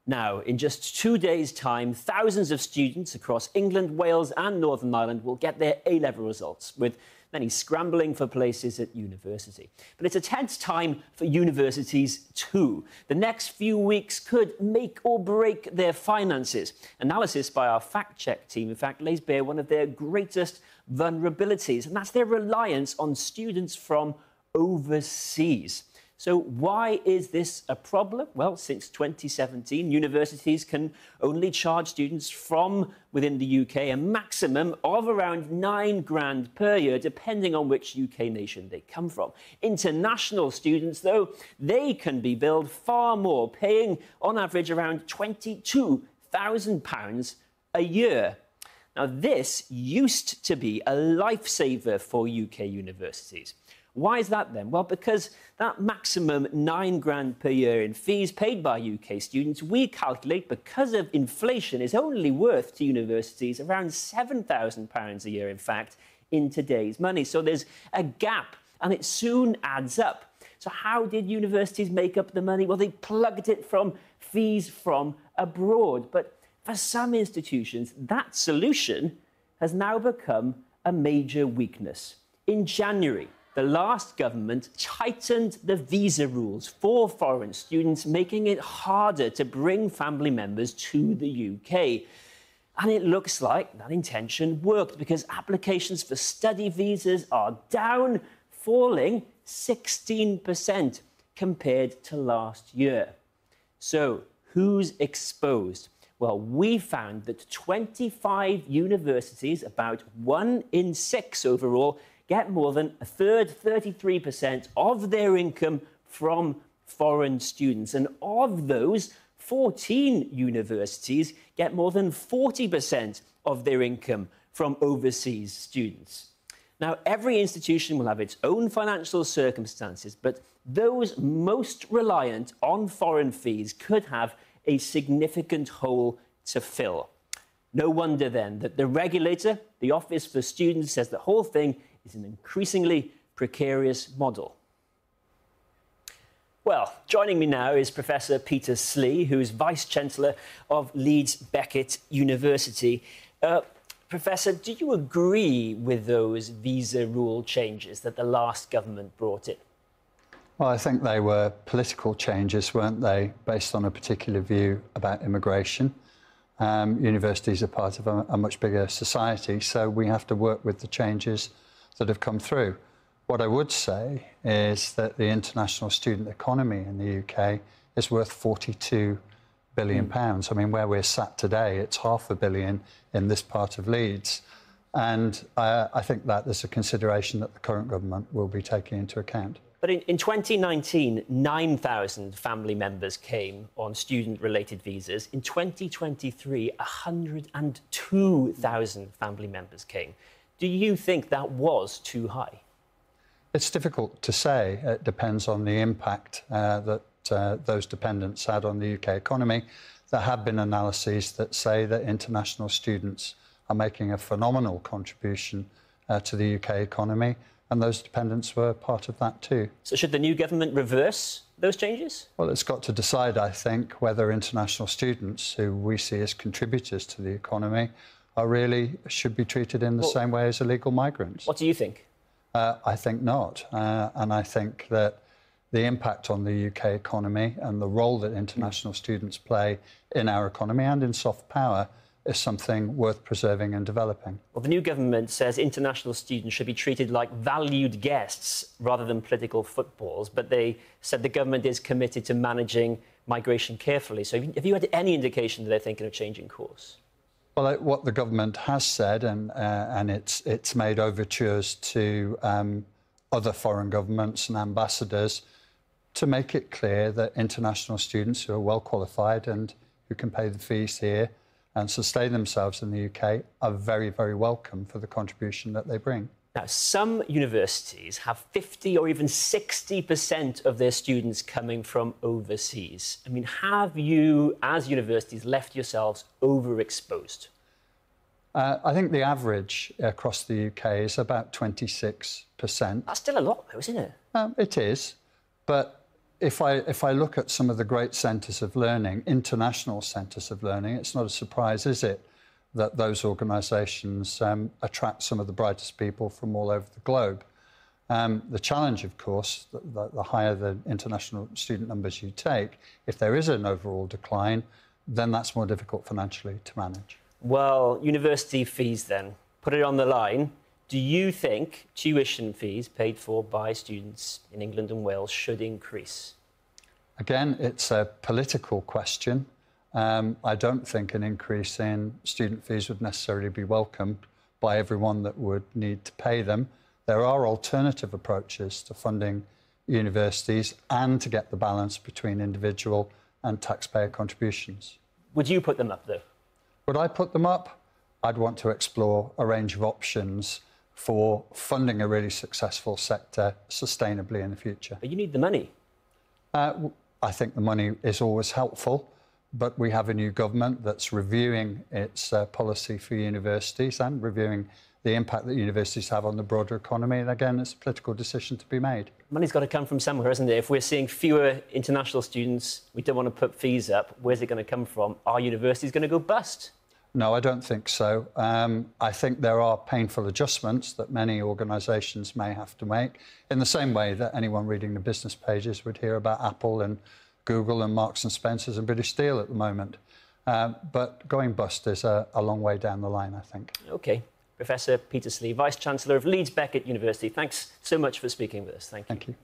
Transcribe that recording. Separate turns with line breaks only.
Now, in just 2 days' time, thousands of students across England, Wales and Northern Ireland will get their A-level results, with many scrambling for places at university. But it's a tense time for universities too. The next few weeks could make or break their finances. Analysis by our FactCheck team, in fact, lays bare one of their greatest vulnerabilities, and that's their reliance on students from overseas. So why is this a problem? Well, since 2017, universities can only charge students from within the UK a maximum of around £9,000 per year, depending on which UK nation they come from. International students, though, they can be billed far more, paying on average around £22,000 a year. Now, this used to be a lifesaver for UK universities. Why is that then? Well, because that maximum £9,000 per year in fees paid by UK students, we calculate, because of inflation, is only worth to universities around £7,000 a year, in fact, in today's money. So there's a gap, and it soon adds up. So how did universities make up the money? Well, they plugged it from fees from abroad. But for some institutions, that solution has now become a major weakness. In January, the last government tightened the visa rules for foreign students, making it harder to bring family members to the UK. And it looks like that intention worked, because applications for study visas are down, falling 16% compared to last year. So who's exposed? Well, we found that 25 universities, about 1 in 6 overall, get more than a third, 33% of their income from foreign students. And of those, 14 universities get more than 40% of their income from overseas students. Now, every institution will have its own financial circumstances, but those most reliant on foreign fees could have a significant hole to fill. No wonder, then, that the regulator, the Office for Students, says the whole thing is an increasingly precarious model. Well, joining me now is Professor Peter Slee, who is Vice-Chancellor of Leeds Beckett University. Professor, do you agree with those visa rule changes that the last government brought in?
Well, I think they were political changes, weren't they, based on a particular view about immigration. Universities are part of a much bigger society, so we have to work with the changes that have come through. What I would say is that the international student economy in the UK is worth £42 billion. I mean, where we're sat today, it's £500 million in this part of Leeds. And I think that is a consideration that the current government will be taking into account.
But in 2019, 9,000 family members came on student-related visas. In 2023, 102,000 family members came. Do you think that was too high?
It's difficult to say. It depends on the impact that those dependents had on the UK economy. There have been analyses that say that international students are making a phenomenal contribution to the UK economy, and those dependents were part of that too. So
should the new government reverse those changes?
Well, it's got to decide, I think, whether international students, who we see as contributors to the economy, should be treated in the same way as illegal migrants.
What do you think?
I think not. And I think that the impact on the UK economy and the role that international students play in our economy and in soft power is something worth preserving and developing.
Well, the new government says international students should be treated like valued guests rather than political footballs, but they said the government is committed to managing migration carefully. So have you had any indication that they're thinking of changing course?
Well, what the government has said, and it's made overtures to other foreign governments and ambassadors to make it clear that international students who are well qualified and who can pay the fees here and sustain themselves in the UK are very, very welcome for the contribution that they bring.
Now, some universities have 50 or even 60% of their students coming from overseas. I mean, have you, as universities, left yourselves overexposed?
I think the average across the UK is about 26%.
That's still a lot, though, isn't it?
It is, but if I look at some of the great centres of learning, international centres of learning, it's not a surprise, is it, that those organisations attract some of the brightest people from all over the globe. The challenge, of course, the higher the international student numbers you take, if there is an overall decline, then that's more difficult financially to manage.
Well, university fees then, put it on the line. Do you think tuition fees paid for by students in England and Wales should increase?
Again, it's a political question. I don't think an increase in student fees would necessarily be welcomed by everyone that would need to pay them. There are alternative approaches to funding universities and to get the balance between individual and taxpayer contributions.
Would you put them up, though?
Would I put them up? I'd want to explore a range of options for funding a really successful sector sustainably in the future.
But you need the money.
I think the money is always helpful, but we have a new government that's reviewing its policy for universities and reviewing the impact that universities have on the broader economy. And again, it's a political decision to be made.
Money's got to come from somewhere, isn't it? If we're seeing fewer international students, we don't want to put fees up. Where's it going to come from? Are universities going to go bust?
No, I don't think so. I think there are painful adjustments that many organisations may have to make, in the same way that anyone reading the business pages would hear about Apple and Google and Marks and Spencers and British Steel at the moment. But going bust is a long way down the line, I think. OK. Professor Peter Slee, Vice-Chancellor of Leeds Beckett University, thanks so much for speaking with us. Thank you.
Thank you.